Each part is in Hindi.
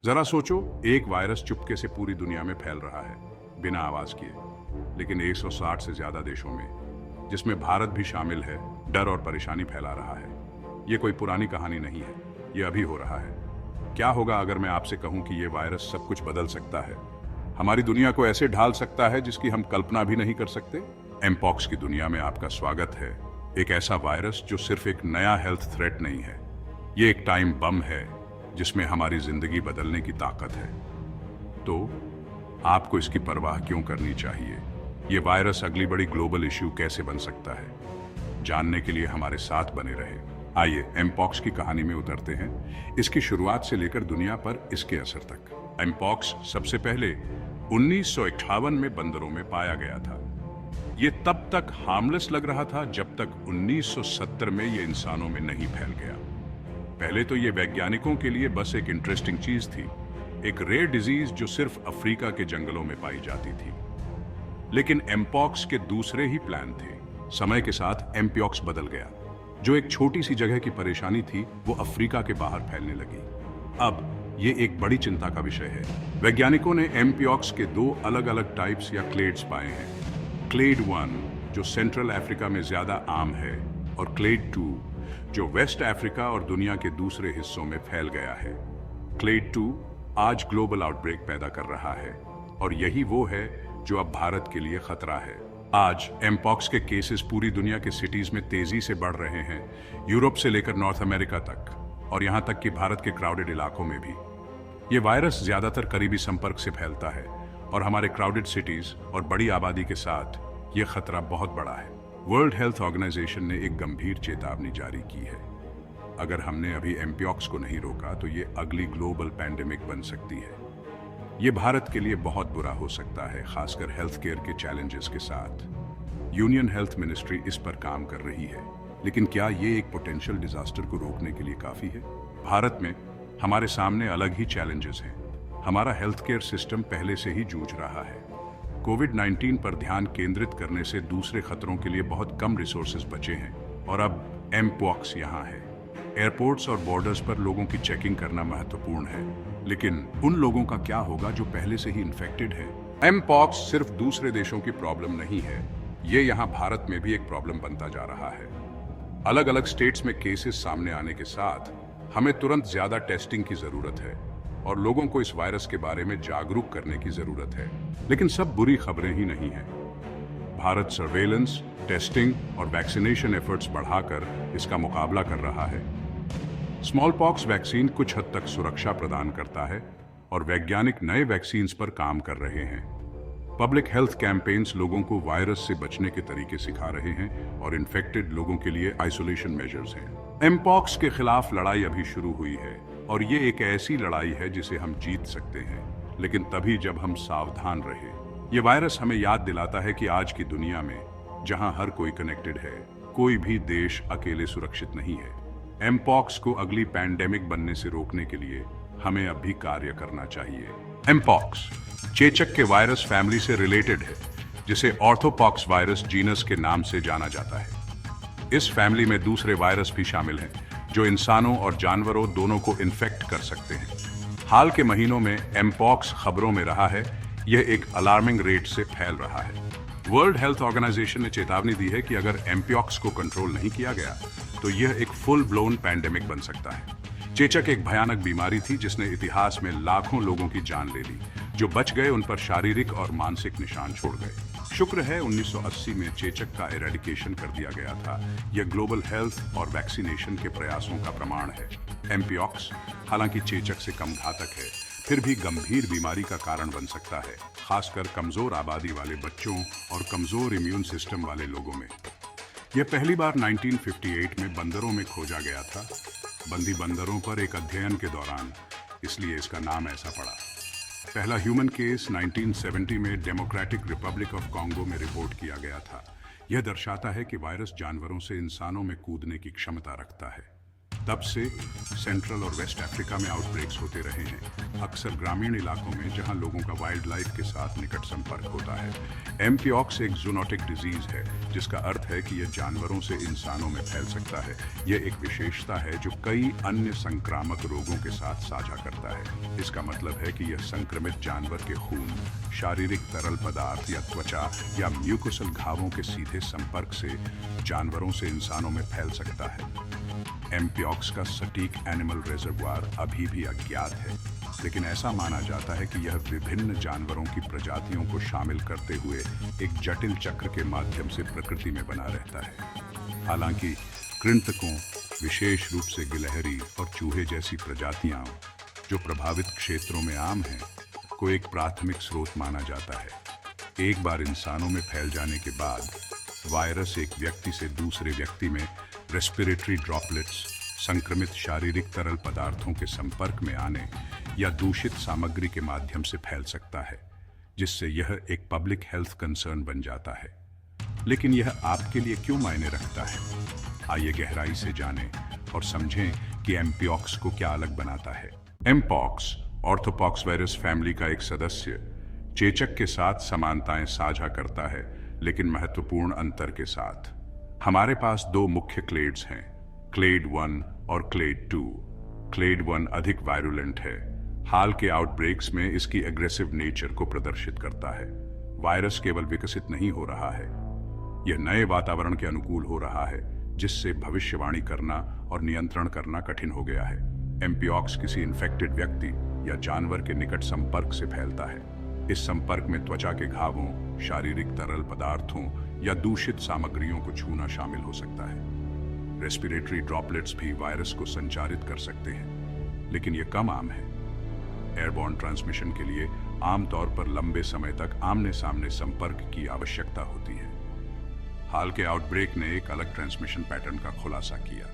जरा सोचो, एक वायरस चुपके से पूरी दुनिया में फैल रहा है, बिना आवाज किए। लेकिन 160 से ज्यादा देशों में, जिसमें भारत भी शामिल है, डर और परेशानी फैला रहा है। ये कोई पुरानी कहानी नहीं है, ये अभी हो रहा है। क्या होगा अगर मैं आपसे कहूं कि ये वायरस सब कुछ बदल सकता है, हमारी दुनिया को ऐसे ढाल सकता है जिसकी हम कल्पना भी नहीं कर सकते? एमपॉक्स की दुनिया में आपका स्वागत है। एक ऐसा वायरस जो सिर्फ एक नया हेल्थ थ्रेट नहीं है, ये एक टाइम बम है जिसमें हमारी जिंदगी बदलने की ताकत है। तो आपको इसकी परवाह क्यों करनी चाहिए? ये वायरस अगली बड़ी ग्लोबल इश्यू कैसे बन सकता है, जानने के लिए हमारे साथ बने रहे। आइए एमपॉक्स की कहानी में उतरते हैं, इसकी शुरुआत से लेकर दुनिया पर इसके असर तक। एमपॉक्स सबसे पहले 1951 में बंदरों में पाया गया था। ये तब तक हार्मलेस लग रहा था जब तक 1970 में ये इंसानों में नहीं फैल गया। पहले तो ये वैज्ञानिकों के लिए बस एक इंटरेस्टिंग चीज थी, एक रेयर डिजीज जो सिर्फ अफ्रीका के जंगलों में पाई जाती थी। लेकिन एमपॉक्स के दूसरे ही प्लान थे। समय के साथ एमपॉक्स बदल गया। जो एक छोटी सी जगह की परेशानी थी, वो अफ्रीका के बाहर फैलने लगी। अब ये एक बड़ी चिंता का विषय है। वैज्ञानिकों ने एमपॉक्स के दो अलग अलग टाइप्स या क्लेड्स पाए हैं। क्लेड 1 जो सेंट्रल अफ्रीका में ज्यादा आम है, और क्लेड 2 जो वेस्ट अफ्रीका और दुनिया के दूसरे हिस्सों में फैल गया है। क्लेड 2 आज ग्लोबल आउटब्रेक पैदा कर रहा है, और यही वो है जो अब भारत के लिए खतरा है। आज एमपॉक्स के केसेस पूरी दुनिया के सिटीज में तेजी से बढ़ रहे हैं, यूरोप से लेकर नॉर्थ अमेरिका तक, और यहां तक कि भारत के क्राउडेड इलाकों में भी। ये वायरस ज्यादातर करीबी संपर्क से फैलता है, और हमारे क्राउडेड सिटीज और बड़ी आबादी के साथ ये खतरा बहुत बड़ा है। वर्ल्ड हेल्थ ऑर्गेनाइजेशन ने एक गंभीर चेतावनी जारी की है। अगर हमने अभी एमपॉक्स को नहीं रोका तो ये अगली ग्लोबल पैंडेमिक बन सकती है। ये भारत के लिए बहुत बुरा हो सकता है, खासकर हेल्थ केयर के चैलेंजेस के साथ। यूनियन हेल्थ मिनिस्ट्री इस पर काम कर रही है, लेकिन क्या ये एक पोटेंशियल डिजास्टर को रोकने के लिए काफी है? भारत में हमारे सामने अलग ही चैलेंजेस हैं। हमारा हेल्थ केयर सिस्टम पहले से ही जूझ रहा है। कोविड-19 पर ध्यान केंद्रित करने से दूसरे खतरों के लिए बहुत कम रिसोर्सेज बचे हैं, और अब एमपॉक्स यहाँ है। एयरपोर्ट्स और बॉर्डर्स पर लोगों की चेकिंग करना महत्वपूर्ण है, लेकिन उन लोगों का क्या होगा जो पहले से ही इन्फेक्टेड है? एमपॉक्स सिर्फ दूसरे देशों की प्रॉब्लम नहीं है, ये यहाँ भारत में भी एक प्रॉब्लम बनता जा रहा है। अलग अलग स्टेट्स में केसेस सामने आने के साथ हमें तुरंत ज्यादा टेस्टिंग की जरूरत है, और लोगों को इस वायरस के बारे में जागरूक करने की जरूरत है। लेकिन सब बुरी खबरें ही नहीं हैं। भारत सर्वेलेंस, टेस्टिंग और वैक्सीनेशन एफर्ट्स बढ़ाकर इसका मुकाबला कर रहा है। स्मॉल पॉक्स वैक्सीन कुछ हद तक सुरक्षा प्रदान करता है, और वैज्ञानिक नए वैक्सीन्स पर काम कर रहे हैं। पब्लिक हेल्थ कैंपेन्स लोगों को वायरस से बचने के तरीके सिखा रहे हैं, और इन्फेक्टेड लोगों के लिए आइसोलेशन मेजर्स हैं। एमपॉक्स के खिलाफ लड़ाई अभी शुरू हुई है, और ये एक ऐसी लड़ाई है जिसे हम जीत सकते हैं, लेकिन तभी जब हम सावधान रहे। ये वायरस हमें याद दिलाता है कि आज की दुनिया में, जहां हर कोई कनेक्टेड है, कोई भी देश अकेले सुरक्षित नहीं है। एमपॉक्स को अगली पैंडेमिक बनने से रोकने के लिए हमें अब भी कार्य करना चाहिए। एमपॉक्स चेचक के वायरस फैमिली से रिलेटेड है, जिसे ऑर्थोपॉक्स वायरस जीनस के नाम से जाना जाता है। इस फैमिली में दूसरे वायरस भी शामिल हैं, जो इंसानों और जानवरों दोनों को इन्फेक्ट कर सकते हैं। हाल के महीनों में एमपॉक्स खबरों में रहा है, यह एक अलार्मिंग रेट से फैल रहा है। वर्ल्ड हेल्थ ऑर्गेनाइजेशन ने चेतावनी दी है कि अगर एमपॉक्स को कंट्रोल नहीं किया गया तो यह एक फुल ब्लोन पैंडेमिक बन सकता है। चेचक एक भयानक बीमारी थी जिसने इतिहास में लाखों लोगों की जान ले ली। जो बच गए उन पर शारीरिक और मानसिक निशान छोड़ गए। शुक्र है 1980 में चेचक का एरेडिकेशन कर दिया गया था। यह ग्लोबल हेल्थ और वैक्सीनेशन के प्रयासों का प्रमाण है। एमपॉक्स हालांकि चेचक से कम घातक है, फिर भी गंभीर बीमारी का कारण बन सकता है, खासकर कमजोर आबादी वाले बच्चों और कमजोर इम्यून सिस्टम वाले लोगों में। यह पहली बार 1958 में बंदरों में खोजा गया था, बंदी बंदरों पर एक अध्ययन के दौरान, इसलिए इसका नाम ऐसा पड़ा। पहला ह्यूमन केस 1970 में डेमोक्रेटिक रिपब्लिक ऑफ कॉन्गो में रिपोर्ट किया गया था। यह दर्शाता है कि वायरस जानवरों से इंसानों में कूदने की क्षमता रखता है। तब से सेंट्रल और वेस्ट अफ्रीका में आउटब्रेक्स होते रहे हैं, अक्सर ग्रामीण इलाकों में जहां लोगों का वाइल्ड लाइफ के साथ निकट संपर्क होता है। एमपीऑक्स एक जूनोटिक डिजीज है, जिसका अर्थ है कि यह जानवरों से इंसानों में फैल सकता है। यह एक विशेषता है जो कई अन्य संक्रामक रोगों के साथ साझा करता है। इसका मतलब है कि यह संक्रमित जानवर के खून, शारीरिक तरल पदार्थ या त्वचा या म्यूकोसल घावों के सीधे संपर्क से जानवरों से इंसानों में फैल सकता है। एमपीऑक्स का सटीक एनिमल रिजर्वुआर अभी भी अज्ञात है, लेकिन ऐसा माना जाता है कि यह विभिन्न जानवरों की प्रजातियों को शामिल करते हुए एक जटिल चक्र के माध्यम से प्रकृति में बना रहता है। हालांकि कृंतकों, विशेष रूप से गिलहरी और चूहे जैसी प्रजातियां जो प्रभावित क्षेत्रों में आम हैं, को एक प्राथमिक स्रोत माना जाता है। एक बार इंसानों में फैल जाने के बाद वायरस एक व्यक्ति से दूसरे व्यक्ति में रेस्पिरेटरी ड्रॉपलेट्स, संक्रमित शारीरिक तरल पदार्थों के संपर्क में आने या दूषित सामग्री के माध्यम से फैल सकता है, जिससे यह एक पब्लिक हेल्थ कंसर्न बन जाता है। लेकिन यह आपके लिए क्यों मायने रखता है? आइए गहराई से जानें और समझें कि एमपीऑक्स को क्या अलग बनाता है। एमपॉक्स ऑर्थोपॉक्स वायरस फैमिली का एक सदस्य चेचक के साथ समानताएं साझा करता है, लेकिन महत्वपूर्ण अंतर के साथ। हमारे पास दो मुख्य क्लेड्स हैं, क्लेड 1 और क्लेड 2। क्लेड 1 अधिक वायरुलेंट है, हाल के आउटब्रेक्स में इसकी एग्रेसिव नेचर को प्रदर्शित करता है। वायरस केवल विकसित नहीं हो रहा है, यह नए वातावरण के अनुकूल हो रहा है, जिससे भविष्यवाणी करना और नियंत्रण करना कठिन हो गया है। एमपीऑक्स किसी इन्फेक्टेड व्यक्ति या जानवर के निकट संपर्क से फैलता है। इस संपर्क में त्वचा के घावों, शारीरिक तरल पदार्थों या दूषित सामग्रियों को छूना शामिल हो सकता है। रेस्पिरेटरी ड्रॉपलेट्स भी वायरस को संचारित कर सकते हैं, लेकिन यह कम आम है। एयरबॉर्न ट्रांसमिशन के लिए आमतौर पर लंबे समय तक आमने सामने संपर्क की आवश्यकता होती है। हाल के आउटब्रेक ने एक अलग ट्रांसमिशन पैटर्न का खुलासा किया।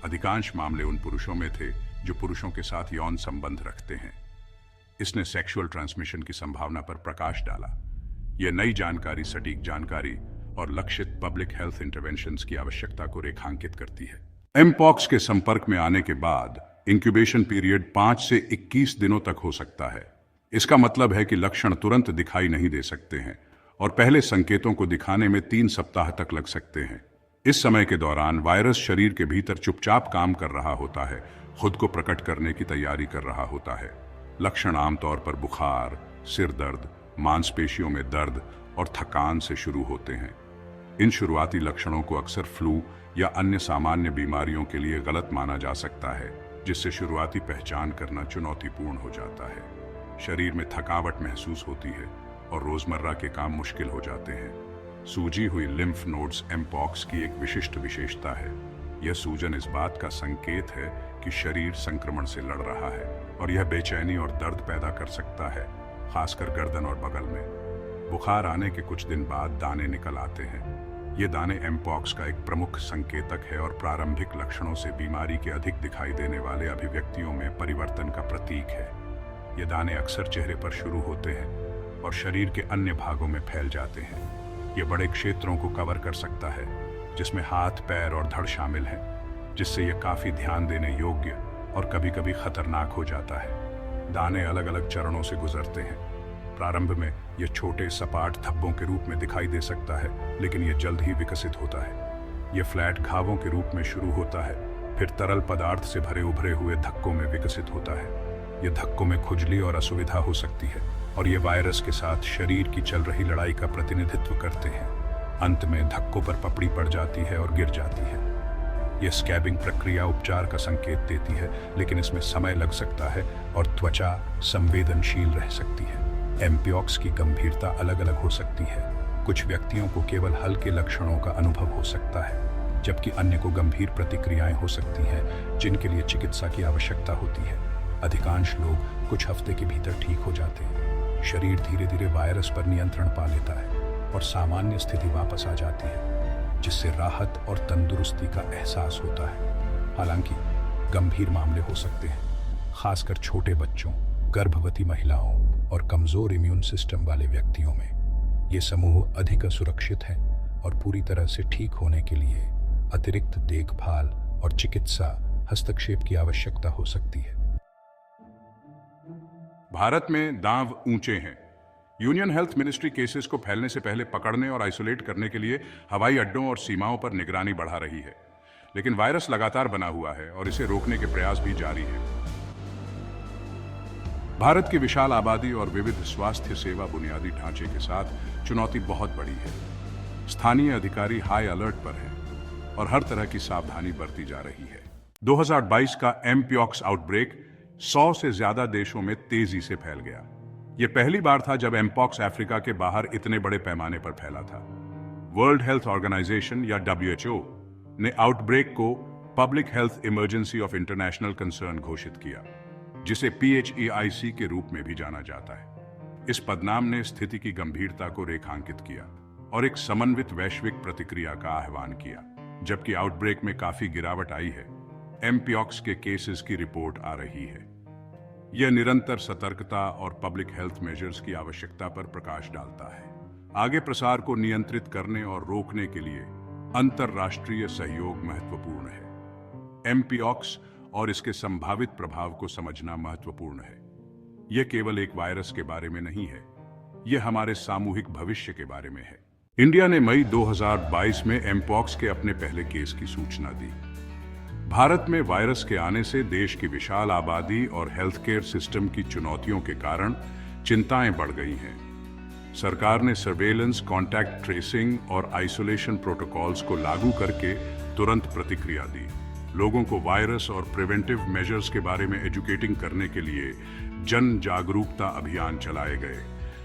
अधिकांश मामले उन पुरुषों में थे जो पुरुषों के साथ यौन संबंध रखते हैं। इसने सेक्सुअल ट्रांसमिशन की संभावना पर प्रकाश डाला। यह नई जानकारी सटीक जानकारी और लक्षित पब्लिक हेल्थ इंटरवेंशंस की आवश्यकता को रेखांकित करती है। एमपॉक्स के संपर्क में आने के बाद इंक्यूबेशन पीरियड 5 से 21 दिनों तक हो सकता है। इसका मतलब है कि लक्षण तुरंत दिखाई नहीं दे सकते हैं और पहले संकेतों को दिखाने में 3 सप्ताह तक लग सकते हैं। इस समय के दौरान वायरस शरीर के भीतर चुपचाप काम कर रहा होता है, खुद को प्रकट करने की तैयारी कर रहा होता है। लक्षण आमतौर पर बुखार, सिर दर्द, मांसपेशियों में दर्द और थकान से शुरू होते हैं। इन शुरुआती लक्षणों को अक्सर फ्लू या अन्य सामान्य बीमारियों के लिए गलत माना जा सकता है, जिससे शुरुआती पहचान करना चुनौतीपूर्ण हो जाता है। शरीर में थकावट महसूस होती है और रोजमर्रा के काम मुश्किल हो जाते हैं। सूजी हुई लिम्फ नोड्स एमपॉक्स की एक विशिष्ट विशेषता है। यह सूजन इस बात का संकेत है कि शरीर संक्रमण से लड़ रहा है और यह बेचैनी और दर्द पैदा कर सकता है, खासकर गर्दन और बगल में। बुखार आने के कुछ दिन बाद दाने निकल आते हैं। ये दाने एमपॉक्स का एक प्रमुख संकेतक है और प्रारंभिक लक्षणों से बीमारी के अधिक दिखाई देने वाले अभिव्यक्तियों में परिवर्तन का प्रतीक है। ये दाने अक्सर चेहरे पर शुरू होते हैं और शरीर के अन्य भागों में फैल जाते हैं। ये बड़े क्षेत्रों को कवर कर सकता है, जिसमें हाथ, पैर और धड़ शामिल हैं, जिससे यह काफी ध्यान देने योग्य और कभी-कभी खतरनाक हो जाता है। दाने अलग अलग चरणों से गुजरते हैं। प्रारंभ में यह छोटे सपाट धब्बों के रूप में दिखाई दे सकता है, लेकिन यह जल्द ही विकसित होता है। यह फ्लैट घावों के रूप में शुरू होता है, फिर तरल पदार्थ से भरे उभरे हुए धक्कों में विकसित होता है। यह धक्कों में खुजली और असुविधा हो सकती है और ये वायरस के साथ शरीर की चल रही लड़ाई का प्रतिनिधित्व करते हैं। अंत में धक्कों पर पपड़ी पड़ जाती है और गिर जाती है। यह स्कैबिंग प्रक्रिया उपचार का संकेत देती है, लेकिन इसमें समय लग सकता है और त्वचा संवेदनशील रह सकती है। एमपीऑक्स की गंभीरता अलग अलग हो सकती है। कुछ व्यक्तियों को केवल हल्के लक्षणों का अनुभव हो सकता है, जबकि अन्य को गंभीर प्रतिक्रियाएं हो सकती हैं, जिनके लिए चिकित्सा की आवश्यकता होती है। अधिकांश लोग कुछ हफ्ते के भीतर ठीक हो जाते हैं। शरीर धीरे धीरे वायरस पर नियंत्रण पा लेता है और सामान्य स्थिति वापस आ जाती है, जिससे राहत और तंदुरुस्ती का एहसास होता है। हालांकि गंभीर मामले हो सकते हैं, खासकर छोटे बच्चों, गर्भवती महिलाओं और कमजोर इम्यून सिस्टम वाले व्यक्तियों में। ये समूह अधिक असुरक्षित हैं और पूरी तरह से ठीक होने के लिए अतिरिक्त देखभाल और चिकित्सा हस्तक्षेप की आवश्यकता हो सकती है। भारत में दांव ऊंचे हैं। यूनियन हेल्थ मिनिस्ट्री केसेस को फैलने से पहले पकड़ने और आइसोलेट करने के लिए हवाई अड्डों और सीमाओं पर निगरानी बढ़ा रही है, लेकिन वायरस लगातार बना हुआ है और इसे रोकने के प्रयास भी जारी हैं। भारत की विशाल आबादी और विविध स्वास्थ्य सेवा बुनियादी ढांचे के साथ चुनौती बहुत बड़ी है। स्थानीय अधिकारी हाई अलर्ट पर हैं और हर तरह की सावधानी बरती जा रही है। 2022 का एमपीऑक्स आउटब्रेक 100 से ज्यादा देशों में तेजी से फैल गया। यह पहली बार था जब एमपॉक्स अफ्रीका के बाहर इतने बड़े पैमाने पर फैला था। वर्ल्ड हेल्थ ऑर्गेनाइजेशन या WHO ने आउटब्रेक को public health emergency of international concern घोषित किया, जिसे PHEIC के रूप में भी जाना जाता है। इस पदनाम ने स्थिति की गंभीरता को रेखांकित किया और एक समन्वित वैश्विक प्रतिक्रिया का आह्वान किया। जबकि आउटब्रेक में काफी गिरावट आई है, एमपीऑक्स के केसेस की रिपोर्ट आ रही है। यह निरंतर सतर्कता और पब्लिक हेल्थ मेजर्स की आवश्यकता पर प्रकाश डालता है। आगे प्रसार को नियंत्रित करने और रोकने के लिए अंतर्राष्ट्रीय सहयोग महत्वपूर्ण है। एमपीऑक्स और इसके संभावित प्रभाव को समझना महत्वपूर्ण है। यह केवल एक वायरस के बारे में नहीं है, यह हमारे सामूहिक भविष्य के बारे में है। इंडिया ने मई 2022 में एमपॉक्स के अपने पहले केस की सूचना दी। भारत में वायरस के आने से देश की विशाल आबादी और हेल्थ केयर सिस्टम की चुनौतियों के कारण चिंताएं बढ़ गई हैं। सरकार ने सर्वेलेंस, कॉन्टैक्ट ट्रेसिंग और आइसोलेशन प्रोटोकॉल्स को लागू करके तुरंत प्रतिक्रिया दी। लोगों को वायरस और प्रिवेंटिव मेजर्स के बारे में एजुकेटिंग करने के लिए जन जागरूकता अभियान चलाए गए।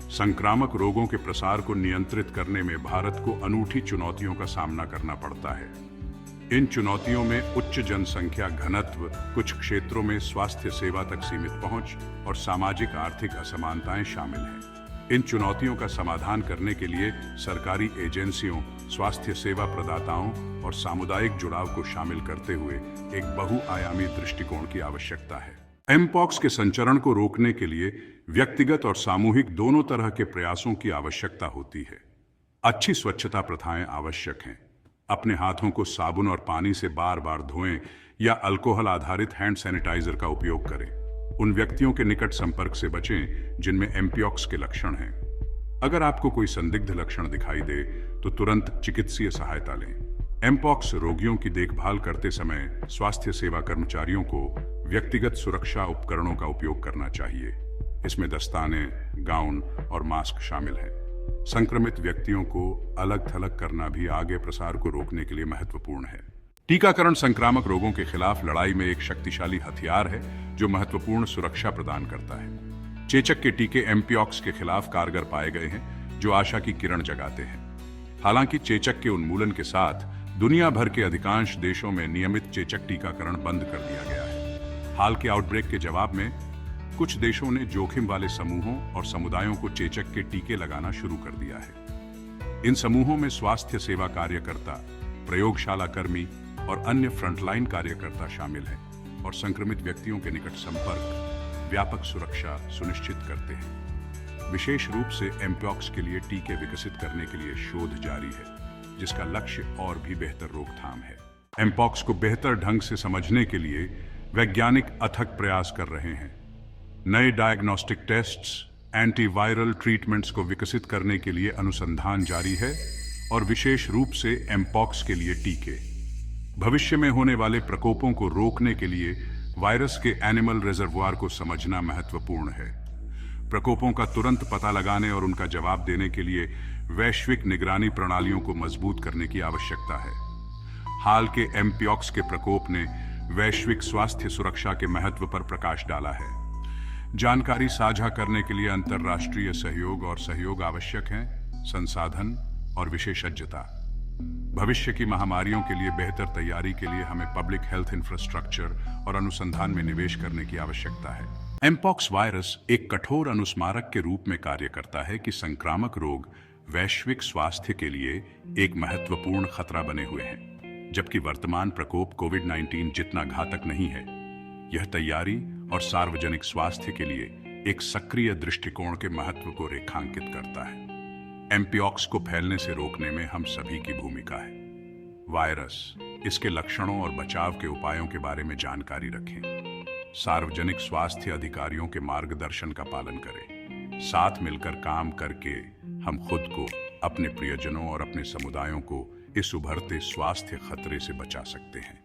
संक्रामक रोगों के प्रसार को नियंत्रित करने में भारत को अनूठी चुनौतियों का सामना करना पड़ता है। इन चुनौतियों में उच्च जनसंख्या घनत्व, कुछ क्षेत्रों में स्वास्थ्य सेवा तक सीमित पहुंच और सामाजिक आर्थिक असमानताएं शामिल हैं। इन चुनौतियों का समाधान करने के लिए सरकारी एजेंसियों, स्वास्थ्य सेवा प्रदाताओं और सामुदायिक जुड़ाव को शामिल करते हुए एक बहुआयामी दृष्टिकोण की आवश्यकता है। एमपॉक्स के संचरण को रोकने के लिए व्यक्तिगत और सामूहिक दोनों तरह के प्रयासों की आवश्यकता होती है। अच्छी स्वच्छता प्रथाएं आवश्यक हैं। अपने हाथों को साबुन और पानी से बार बार धोएं या अल्कोहल आधारित हैंड सैनिटाइजर का उपयोग करें। उन व्यक्तियों के निकट संपर्क से बचें जिनमें एमपीऑक्स के लक्षण हैं। अगर आपको कोई संदिग्ध लक्षण दिखाई दे तो तुरंत चिकित्सीय सहायता लें। एमपॉक्स रोगियों की देखभाल करते समय स्वास्थ्य सेवा कर्मचारियों को व्यक्तिगत सुरक्षा उपकरणों का उपयोग करना चाहिए। इसमें दस्ताने, गाउन और मास्क शामिल हैं। संक्रमित व्यक्तियों को अलग थलग करना भी आगे प्रसार को रोकने के लिए महत्वपूर्ण है। टीकाकरण संक्रामक रोगों के खिलाफ लड़ाई में एक शक्तिशाली हथियार है जो महत्वपूर्ण सुरक्षा प्रदान करता है। चेचक के टीके एमपीऑक्स के खिलाफ कारगर पाए गए हैं, जो आशा की किरण जगाते हैं। हालांकि चेचक के उन्मूलन के साथ दुनिया भर के अधिकांश देशों में नियमित चेचक टीकाकरण बंद कर दिया गया है। हाल के आउटब्रेक के जवाब में कुछ देशों ने जोखिम वाले समूहों और समुदायों को चेचक के टीके लगाना शुरू कर दिया है। इन समूहों में स्वास्थ्य सेवा कार्यकर्ता, प्रयोगशाला कर्मी और अन्य फ्रंटलाइन कार्यकर्ता शामिल हैं और संक्रमित व्यक्तियों के निकट संपर्क व्यापक सुरक्षा सुनिश्चित करते हैं। विशेष रूप से एमपॉक्स के लिए टीके विकसित करने के लिए शोध जारी है, जिसका लक्ष्य और भी बेहतर रोकथाम है। एमपॉक्स को बेहतर ढंग से समझने के लिए वैज्ञानिक अथक प्रयास कर रहे हैं। नए डायग्नोस्टिक टेस्ट्स, एंटीवायरल ट्रीटमेंट्स को विकसित करने के लिए अनुसंधान जारी है और विशेष रूप से एमपॉक्स के लिए टीके। भविष्य में होने वाले प्रकोपों को रोकने के लिए वायरस के एनिमल रिजर्वुआर को समझना महत्वपूर्ण है। प्रकोपों का तुरंत पता लगाने और उनका जवाब देने के लिए वैश्विक निगरानी प्रणालियों को मजबूत करने की आवश्यकता है। हाल के एमपॉक्स के प्रकोप ने वैश्विक स्वास्थ्य सुरक्षा के महत्व पर प्रकाश डाला है। जानकारी साझा करने के लिए अंतर्राष्ट्रीय सहयोग और सहयोग आवश्यक है, संसाधन और विशेषज्ञता। भविष्य की महामारियों के लिए बेहतर तैयारी के लिए हमें पब्लिक हेल्थ इंफ्रास्ट्रक्चर और अनुसंधान में निवेश करने की आवश्यकता है। एमपॉक्स वायरस एक कठोर अनुस्मारक के रूप में कार्य करता है कि संक्रामक रोग वैश्विक स्वास्थ्य के लिए एक महत्वपूर्ण खतरा बने हुए हैं, जबकि वर्तमान प्रकोप कोविड-19 जितना घातक नहीं है। यह तैयारी और सार्वजनिक स्वास्थ्य के लिए एक सक्रिय दृष्टिकोण के महत्व को रेखांकित करता है। एमपॉक्स को फैलने से रोकने में हम सभी की भूमिका है। वायरस इसके लक्षणों और बचाव के उपायों के बारे में जानकारी रखें। सार्वजनिक स्वास्थ्य अधिकारियों के मार्गदर्शन का पालन करें। साथ मिलकर काम करके हम खुद को, अपने प्रियजनों और अपने समुदायों को इस उभरते स्वास्थ्य खतरे से बचा सकते हैं।